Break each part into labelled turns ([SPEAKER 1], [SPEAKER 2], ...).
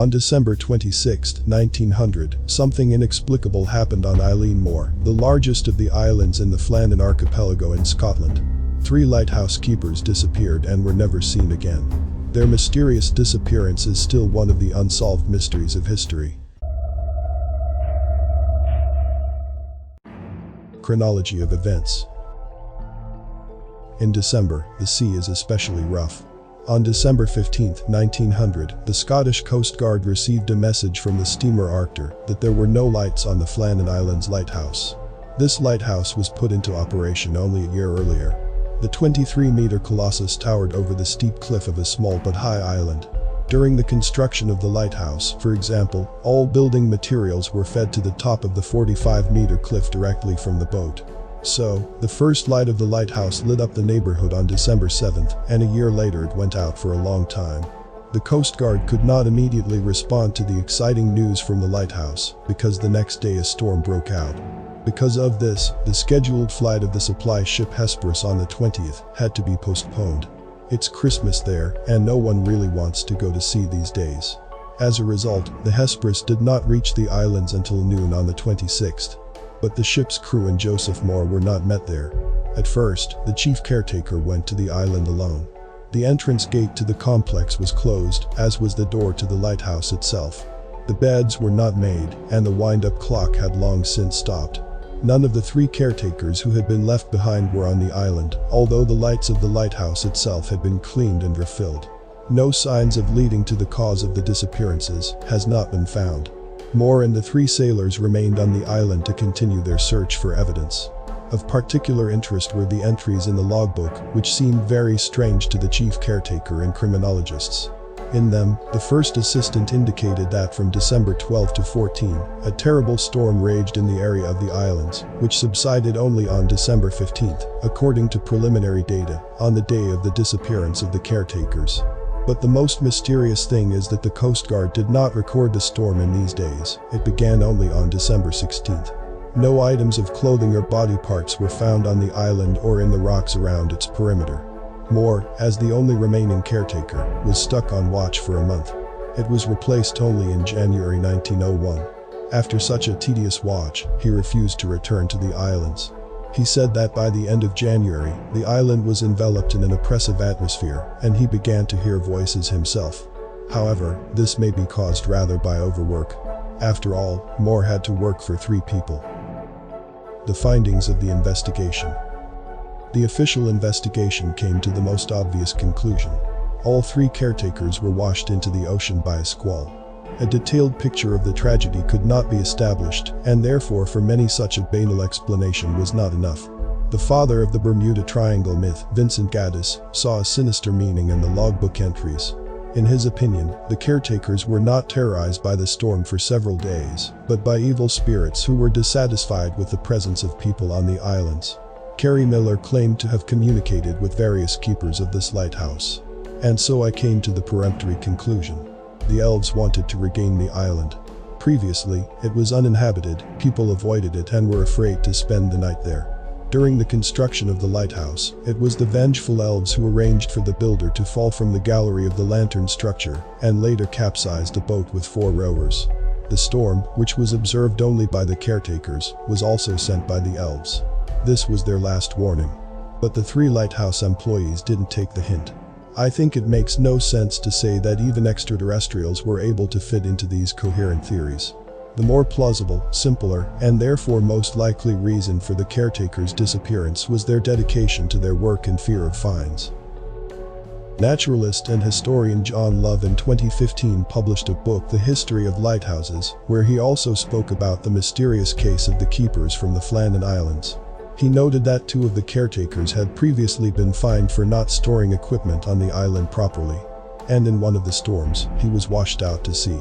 [SPEAKER 1] On December 26, 1900, something inexplicable happened on Eileen Mor, the largest of the islands in the Flannan archipelago in Scotland. 3 lighthouse keepers disappeared and were never seen again. Their mysterious disappearance is still one of the unsolved mysteries of history. Chronology of events. In December, the sea is especially rough. On December 15, 1900, the Scottish Coast Guard received a message from the steamer Arctur that there were no lights on the Flannan Isles lighthouse. This lighthouse was put into operation only a year earlier. The 23-meter colossus towered over the steep cliff of a small but high island. During the construction of the lighthouse, for example, all building materials were fed to the top of the 45-meter cliff directly from the boat. So, the first light of the lighthouse lit up the neighborhood on December 7th, and a year later it went out for a long time. The Coast Guard could not immediately respond to the exciting news from the lighthouse, because the next day a storm broke out. Because of this, the scheduled flight of the supply ship Hesperus on the 20th had to be postponed. It's Christmas there, and no one really wants to go to sea these days. As a result, the Hesperus did not reach the islands until noon on the 26th. But the ship's crew and Joseph Moore were not met there. At first, the chief caretaker went to the island alone. The entrance gate to the complex was closed, as was the door to the lighthouse itself. The beds were not made, and the wind-up clock had long since stopped. None of the 3 caretakers who had been left behind were on the island, although the lights of the lighthouse itself had been cleaned and refilled. No signs of leading to the cause of the disappearances has not been found. Moore and the 3 sailors remained on the island to continue their search for evidence. Of particular interest were the entries in the logbook, which seemed very strange to the chief caretaker and criminologists. In them, the first assistant indicated that from December 12 to 14, a terrible storm raged in the area of the islands, which subsided only on December 15, according to preliminary data, on the day of the disappearance of the caretakers. But the most mysterious thing is that the Coast Guard did not record the storm in these days. It began only on December 16th. No items of clothing or body parts were found on the island or in the rocks around its perimeter. Moore, as the only remaining caretaker, was stuck on watch for a month. It was replaced only in January 1901. After such a tedious watch, he refused to return to the islands. He said that by the end of January, the island was enveloped in an oppressive atmosphere, and he began to hear voices himself. However, this may be caused rather by overwork. After all, Moore had to work for 3 people. The findings of the investigation. The official investigation came to the most obvious conclusion. All 3 caretakers were washed into the ocean by a squall. A detailed picture of the tragedy could not be established, and therefore for many such a banal explanation was not enough. The father of the Bermuda Triangle myth, Vincent Gaddis, saw a sinister meaning in the logbook entries. In his opinion, the caretakers were not terrorized by the storm for several days, but by evil spirits who were dissatisfied with the presence of people on the islands. Carrie Miller claimed to have communicated with various keepers of this lighthouse. And so I came to the peremptory conclusion. The elves wanted to regain the island. Previously, it was uninhabited, people avoided it and were afraid to spend the night there. During the construction of the lighthouse, it was the vengeful elves who arranged for the builder to fall from the gallery of the lantern structure, and later capsized the boat with 4 rowers. The storm, which was observed only by the caretakers, was also sent by the elves. This was their last warning. But the 3 lighthouse employees didn't take the hint. I think it makes no sense to say that even extraterrestrials were able to fit into these coherent theories. The more plausible, simpler, and therefore most likely reason for the caretakers' disappearance was their dedication to their work and fear of fines. Naturalist and historian John Love in 2015 published a book, The History of Lighthouses, where he also spoke about the mysterious case of the keepers from the Flannan Isles. He noted that 2 of the caretakers had previously been fined for not storing equipment on the island properly. And in one of the storms, he was washed out to sea.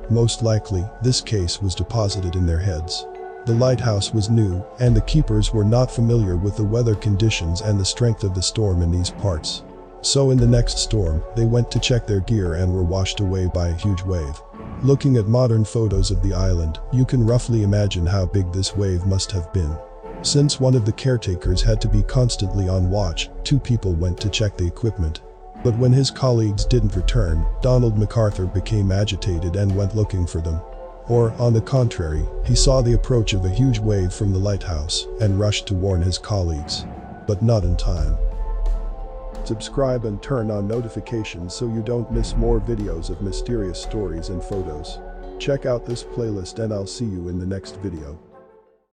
[SPEAKER 1] Most likely, this case was deposited in their heads. The lighthouse was new, and the keepers were not familiar with the weather conditions and the strength of the storm in these parts. So in the next storm, they went to check their gear and were washed away by a huge wave. Looking at modern photos of the island, you can roughly imagine how big this wave must have been. Since one of the caretakers had to be constantly on watch, 2 people went to check the equipment. But when his colleagues didn't return, Donald MacArthur became agitated and went looking for them. Or, on the contrary, he saw the approach of a huge wave from the lighthouse and rushed to warn his colleagues. But not in time. Subscribe and turn on notifications so you don't miss more videos of mysterious stories and photos. Check out this playlist and I'll see you in the next video.